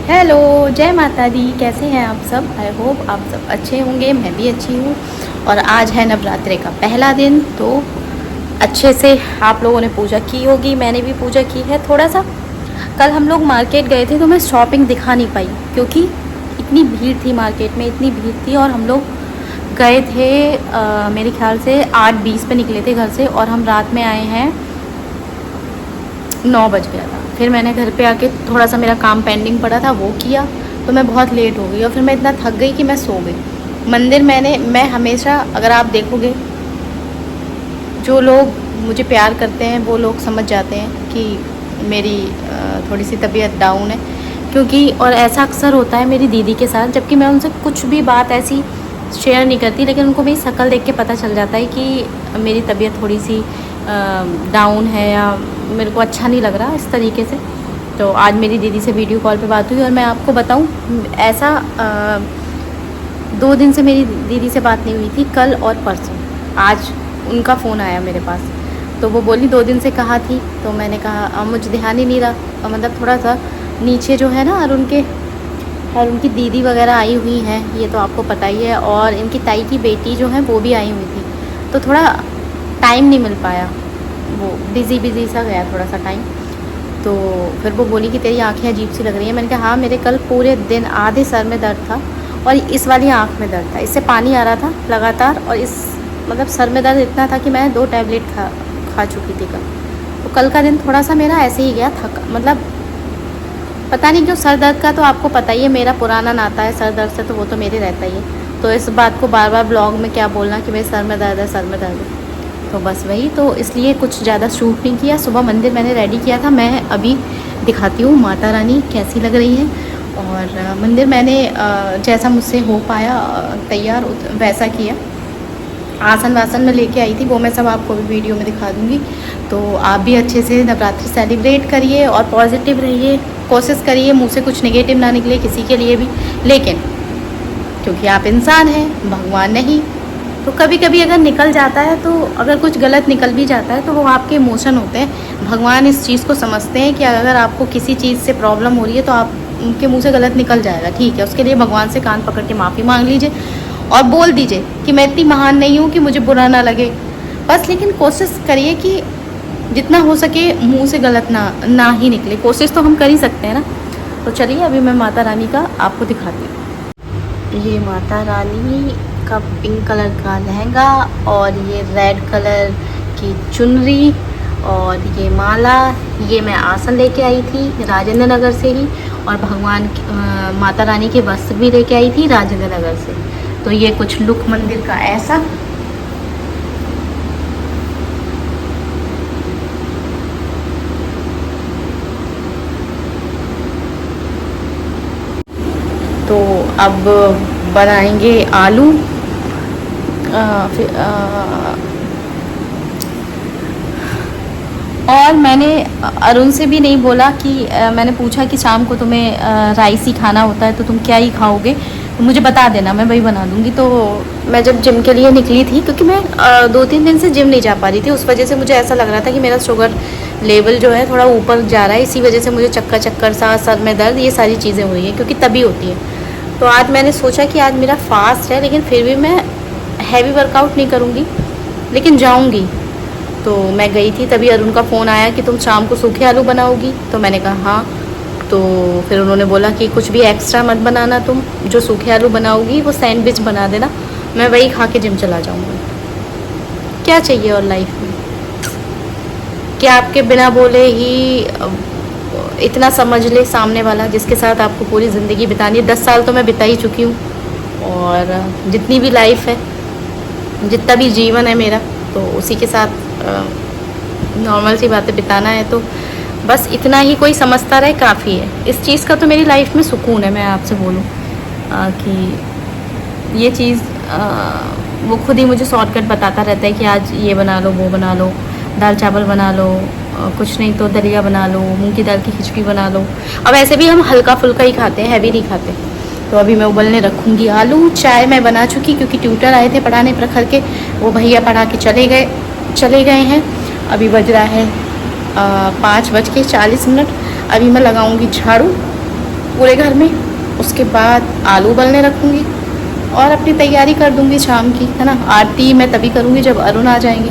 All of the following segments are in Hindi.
हेलो, जय माता दी। कैसे हैं आप सब? आई होप आप सब अच्छे होंगे। मैं भी अच्छी हूँ। और आज है नवरात्रि का पहला दिन, तो अच्छे से आप लोगों ने पूजा की होगी। मैंने भी पूजा की है। थोड़ा सा कल हम लोग मार्केट गए थे तो मैं शॉपिंग दिखा नहीं पाई, क्योंकि इतनी भीड़ थी मार्केट में, इतनी भीड़ थी। और हम लोग गए थे मेरे ख्याल से 8:20 पे निकले थे घर से, और हम रात में आए हैं 9 बज गया था। फिर मैंने घर पे आके थोड़ा सा मेरा काम पेंडिंग पड़ा था, वो किया, तो मैं बहुत लेट हो गई। और फिर मैं इतना थक गई कि मैं सो गई। मंदिर मैं हमेशा, अगर आप देखोगे, जो लोग मुझे प्यार करते हैं वो लोग समझ जाते हैं कि मेरी थोड़ी सी तबीयत डाउन है। क्योंकि और ऐसा अक्सर होता है मेरी दीदी के साथ, जबकि मैं उनसे कुछ भी बात ऐसी शेयर नहीं करती, लेकिन उनको मेरी शक्ल देख के पता चल जाता है कि मेरी तबीयत थोड़ी सी डाउन है, या मेरे को अच्छा नहीं लग रहा इस तरीके से। तो आज मेरी दीदी से वीडियो कॉल पे बात हुई, और मैं आपको बताऊं, ऐसा 2 दिन से मेरी दीदी से बात नहीं हुई थी, कल और परसों। आज उनका फ़ोन आया मेरे पास, तो वो बोली 2 दिन से कहा थी। तो मैंने कहा मुझे ध्यान ही नहीं रहा। मतलब थोड़ा सा नीचे जो है ना, और उनकी दीदी वगैरह आई हुई हैं, ये तो आपको पता ही है। और इनकी ताई की बेटी जो है वो भी आई हुई थी, तो थोड़ा टाइम नहीं मिल पाया। वो बिज़ी सा गया थोड़ा सा टाइम। तो फिर वो बोली कि तेरी आंखें अजीब सी लग रही हैं। मैंने कहा हाँ, मेरे कल पूरे दिन आधे सर में दर्द था, और इस वाली आंख में दर्द था। इससे पानी आ रहा था लगातार, और इस मतलब सर में दर्द इतना था कि मैं 2 टैबलेट खा चुकी थी कल। तो कल का दिन थोड़ा सा मेरा ऐसे ही गया, मतलब पता नहीं क्यों। सर दर्द का तो आपको पता ही है, मेरा पुराना नाता है सर दर्द से, तो वो तो मेरे रहता ही है। तो इस बात को बार बार ब्लॉग में क्या बोलना कि मेरे सर में दर्द है, सर में दर्द है। तो बस वही, तो इसलिए कुछ ज़्यादा शूट नहीं किया। सुबह मंदिर मैंने रेडी किया था। मैं अभी दिखाती हूँ माता रानी कैसी लग रही है। और मंदिर मैंने जैसा मुझसे हो पाया तैयार वैसा किया। आसन वासन में लेके आई थी, वो मैं सब आपको भी वीडियो में दिखा दूँगी। तो आप भी अच्छे से नवरात्रि सेलिब्रेट करिए और पॉजिटिव रहिए। कोशिश करिए मुँह से कुछ नेगेटिव ना निकले किसी के लिए भी, लेकिन क्योंकि आप इंसान हैं, भगवान नहीं। तो कभी कभी अगर निकल जाता है, तो अगर कुछ गलत निकल भी जाता है, तो वो आपके इमोशन होते हैं। भगवान इस चीज़ को समझते हैं कि अगर आपको किसी चीज़ से प्रॉब्लम हो रही है, तो आप उनके मुंह से गलत निकल जाएगा, ठीक है। उसके लिए भगवान से कान पकड़ के माफ़ी मांग लीजिए, और बोल दीजिए कि मैं इतनी महान नहीं हूँ कि मुझे बुरा ना लगे बस। लेकिन कोशिश करिए कि जितना हो सके मुँह से गलत ना ही निकले। कोशिश तो हम कर ही सकते हैं ना। तो चलिए अभी मैं माता रानी का आपको दिखाती हूँ। ये माता रानी का पिंक कलर का लहंगा, और ये रेड कलर की चुनरी, और ये माला, ये मैं आसन लेके आई थी राजेंद्र नगर से ही। और भगवान माता रानी के वस्त्र भी लेके आई थी राजेंद्र नगर से। तो ये कुछ लुक मंदिर का ऐसा। तो अब बनाएंगे आलू। और मैंने अरुण से भी नहीं बोला कि मैंने पूछा कि शाम को तुम्हें राइस ही खाना होता है, तो तुम क्या ही खाओगे, तो मुझे बता देना, मैं वही बना दूँगी। तो मैं जब जिम के लिए निकली थी, क्योंकि मैं 2-3 दिन से जिम नहीं जा पा रही थी, उस वजह से मुझे ऐसा लग रहा था कि मेरा शुगर लेवल जो है थोड़ा ऊपर जा रहा है। इसी वजह से मुझे चक्कर सा, सर में दर्द, ये सारी चीज़ें हो रही हैं, क्योंकि तभी होती हैं। तो आज मैंने सोचा कि आज मेरा फास्ट है, लेकिन फिर भी मैं हैवी वर्कआउट नहीं करूँगी, लेकिन जाऊँगी। तो मैं गई थी, तभी अरुण का फ़ोन आया कि तुम शाम को सूखे आलू बनाओगी। तो मैंने कहा हाँ। तो फिर उन्होंने बोला कि कुछ भी एक्स्ट्रा मत बनाना, तुम जो सूखे आलू बनाओगी वो सैंडविच बना देना, मैं वही खा के जिम चला जाऊँगी। क्या चाहिए और लाइफ में, क्या आपके बिना बोले ही इतना समझ ले सामने वाला, जिसके साथ आपको पूरी ज़िंदगी बितानी है। 10 साल तो मैं बिता ही चुकी हूँ, और जितनी भी लाइफ है, जितना भी जीवन है मेरा, तो उसी के साथ नॉर्मल सी बातें बिताना है। तो बस इतना ही कोई समझता रहे काफ़ी है। इस चीज़ का तो मेरी लाइफ में सुकून है। मैं आपसे बोलूँ कि ये चीज़ वो खुद ही मुझे शॉर्टकट बताता रहता है कि आज ये बना लो, वो बना लो, दाल चावल बना लो, कुछ नहीं तो दलिया बना लो, मूंग की दाल की खिचड़ी बना लो। अब ऐसे भी हम हल्का फुल्का ही खाते हैं, हैवी नहीं खाते। तो अभी मैं उबलने रखूँगी आलू। चाय मैं बना चुकी, क्योंकि ट्यूटर आए थे पढ़ाने प्रखर के, वो भैया पढ़ा के चले गए हैं। अभी बज रहा है 5:40। अभी मैं लगाऊंगी झाड़ू, पूरे घर में। उसके बाद आलू उबलने रखूँगी और अपनी तैयारी कर दूँगी शाम की, है ना। आरती मैं तभी करूँगी जब अरुण आ जाएंगे।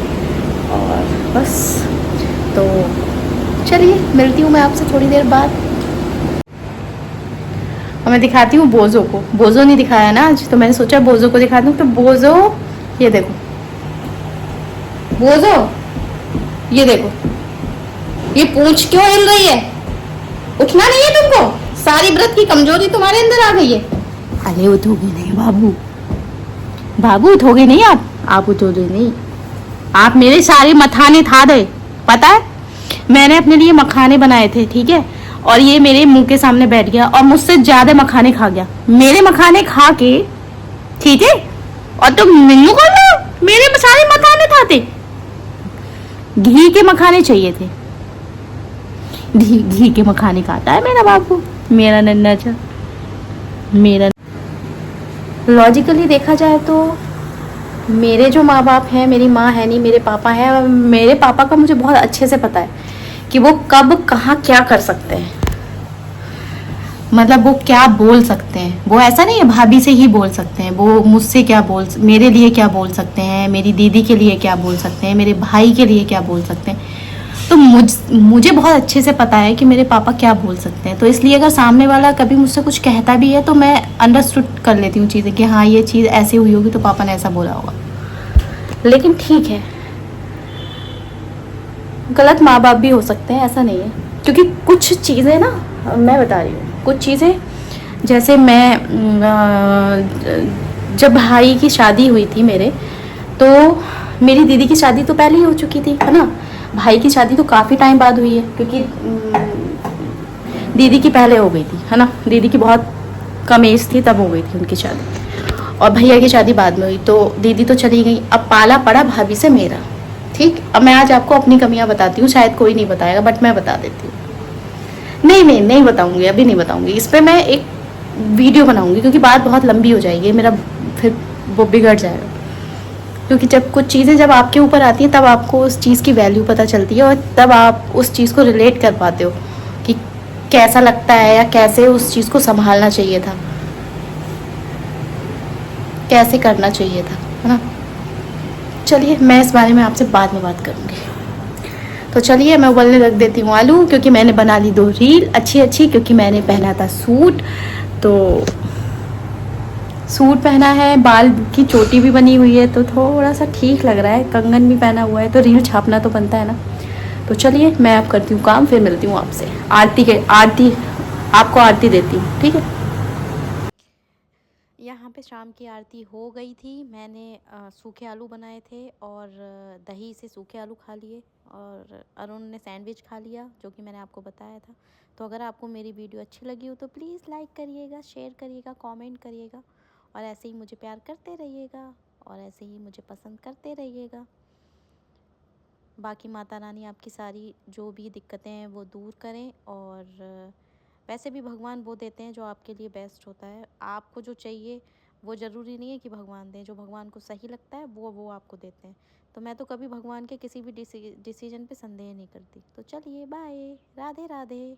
और बस, तो चलिए मिलती हूँ मैं आपसे थोड़ी देर बाद। और मैं दिखाती हूँ बोझो को। बोझो नहीं दिखाया ना आज, तो मैंने सोचा बोझो को दिखा दूँ। तो बोझो, ये देखो बोझो, ये देखो, ये पूंछ क्यों हिल रही है? उठना नहीं है तुमको? सारी व्रत की कमजोरी तुम्हारे अंदर आ गई है। अरे उठोगे नहीं बाबू, बाबू उठोगे नहीं आप उठोगे नहीं। आप मेरे सारे मखाने खा गए, पता है। मैंने अपने लिए मखाने बनाए थे, ठीक है, और ये मेरे मुंह के सामने बैठ गया और मुझसे ज्यादा मखाने खा गया। मेरे मखाने खा के, ठीक है, और तुम मेनू कर रहे हो मेरे सारे मखाने खाते। घी के मखाने चाहिए थे, घी के मखाने खाता है मेरा बाबू, मेरा नन्ना चा। मेरा लॉजिकली देखा जाए तो मेरे जो माँ बाप हैं, मेरी माँ है नहीं, मेरे पापा हैं, और मेरे पापा का मुझे बहुत अच्छे से पता है कि वो कब कहाँ क्या कर सकते हैं। मतलब वो क्या बोल सकते हैं। वो ऐसा नहीं है भाभी से ही बोल सकते हैं, वो मुझसे क्या मेरे लिए क्या बोल सकते हैं, मेरी दीदी के लिए क्या बोल सकते हैं, मेरे भाई के लिए क्या बोल सकते हैं। तो मुझे बहुत अच्छे से पता है कि मेरे पापा क्या बोल सकते हैं। तो इसलिए अगर सामने वाला कभी मुझसे कुछ कहता भी है तो मैं अंडरस्टूड कर लेती हूँ चीज़ें कि हाँ ये चीज़ ऐसे हुई होगी तो पापा ने ऐसा बोला होगा। लेकिन ठीक है, गलत माँ बाप भी हो सकते हैं, ऐसा नहीं है। क्योंकि कुछ चीज़ें ना, मैं बता रही हूँ, कुछ चीज़ें जैसे मैं जब भाई की शादी हुई थी मेरे, तो मेरी दीदी की शादी तो पहले ही हो चुकी थी, है ना। भाई की शादी तो काफ़ी टाइम बाद हुई है, क्योंकि दीदी की पहले हो गई थी, है ना। दीदी की बहुत कम एज थी तब हो गई थी उनकी शादी, और भैया की शादी बाद में हुई। तो दीदी तो चली गई, अब पाला पड़ा भाभी से मेरा। ठीक, अब मैं आज आपको अपनी कमियां बताती हूँ, शायद कोई नहीं बताएगा बट मैं बता देती हूँ। नहीं बताऊंगी, अभी नहीं बताऊंगी। इस पर मैं एक वीडियो बनाऊंगी, क्योंकि बात बहुत लंबी हो जाएगी मेरा, फिर वो बिगड़ जाएगा। क्योंकि जब कुछ चीज़ें जब आपके ऊपर आती हैं तब आपको उस चीज़ की वैल्यू पता चलती है, और तब आप उस चीज़ को रिलेट कर पाते हो कि कैसा लगता है या कैसे उस चीज़ को संभालना चाहिए था, कैसे करना चाहिए था, है ना। चलिए मैं इस बारे में आपसे बाद में बात करूँगी। तो चलिए मैं उबलने रख देती हूँ आलू, क्योंकि मैंने बना ली 2 रील अच्छी, क्योंकि मैंने पहना था सूट। तो सूट पहना है, बाल की चोटी भी बनी हुई है, तो थोड़ा सा ठीक लग रहा है, कंगन भी पहना हुआ है, तो रील छापना तो बनता है ना। तो चलिए मैं अब करती हूँ काम, फिर मिलती हूँ आपसे। आरती आपको आरती देती हूँ, ठीक है। यहाँ पे शाम की आरती हो गई थी। मैंने सूखे आलू बनाए थे और दही से सूखे आलू खा लिए, और अरुण ने सैंडविच खा लिया, जो कि मैंने आपको बताया था। तो अगर आपको मेरी वीडियो अच्छी लगी हो तो प्लीज़ लाइक करिएगा, शेयर करिएगा, कमेंट करिएगा, और ऐसे ही मुझे प्यार करते रहिएगा, और ऐसे ही मुझे पसंद करते रहिएगा। बाकी माता रानी आपकी सारी जो भी दिक्कतें हैं वो दूर करें, और वैसे भी भगवान वो देते हैं जो आपके लिए बेस्ट होता है। आपको जो चाहिए वो ज़रूरी नहीं है कि भगवान दें, जो भगवान को सही लगता है वो आपको देते हैं। तो मैं तो कभी भगवान के किसी भी डिसीजन पे संदेह नहीं करती। तो चलिए बाय, राधे राधे।